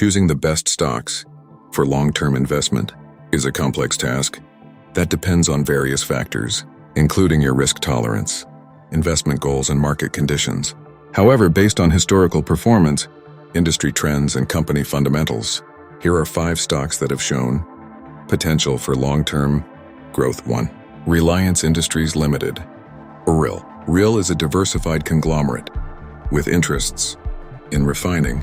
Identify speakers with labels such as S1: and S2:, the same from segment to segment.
S1: Choosing the best stocks for long-term investment is a complex task that depends on various factors, including your risk tolerance, investment goals, and market conditions. However, based on historical performance, industry trends, and company fundamentals, here are 5 stocks that have shown potential for long-term growth. 1. Reliance Industries Limited, or RIL. RIL is a diversified conglomerate with interests in refining,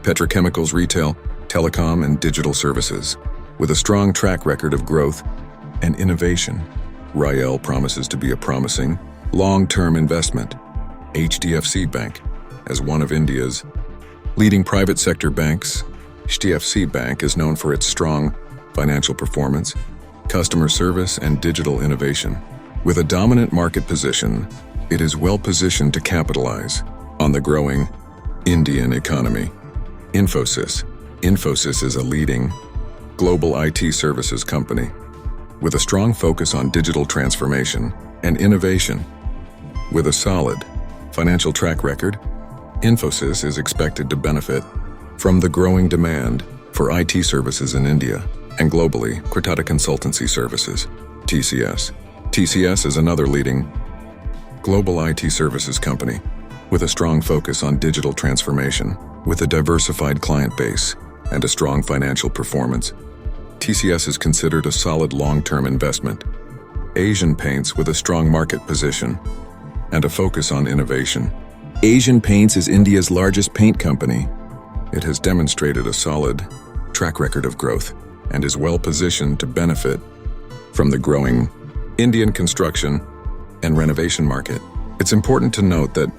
S1: petrochemicals, retail, telecom, and digital services. With a strong track record of growth and innovation, RIL promises to be a promising long-term investment. HDFC Bank, as one of India's leading private sector banks, HDFC Bank is known for its strong financial performance, customer service, and digital innovation. With a dominant market position, it is well positioned to capitalize on the growing Indian economy. Infosys. Infosys is a leading global IT services company with a strong focus on digital transformation and innovation. With a solid financial track record, Infosys is expected to benefit from the growing demand for IT services in India and globally. Tata Consultancy Services, TCS. TCS is another leading global IT services company with a strong focus on digital transformation. With a diversified client base and a strong financial performance, TCS is considered a solid long-term investment. Asian Paints, with a strong market position and a focus on innovation. Asian Paints is India's largest paint company. It has demonstrated a solid track record of growth and is well positioned to benefit from the growing Indian construction and renovation market. It's important to note that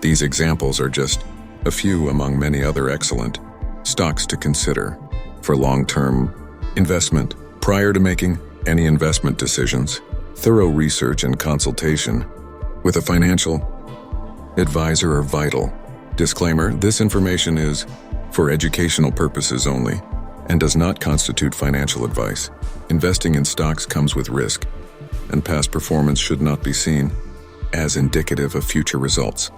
S1: these examples are just a few among many other excellent stocks to consider for long-term investment. Prior to making any investment decisions, thorough research and consultation with a financial advisor are vital. Disclaimer: this information is for educational purposes only and does not constitute financial advice. Investing in stocks comes with risk, and past performance should not be seen as indicative of future results.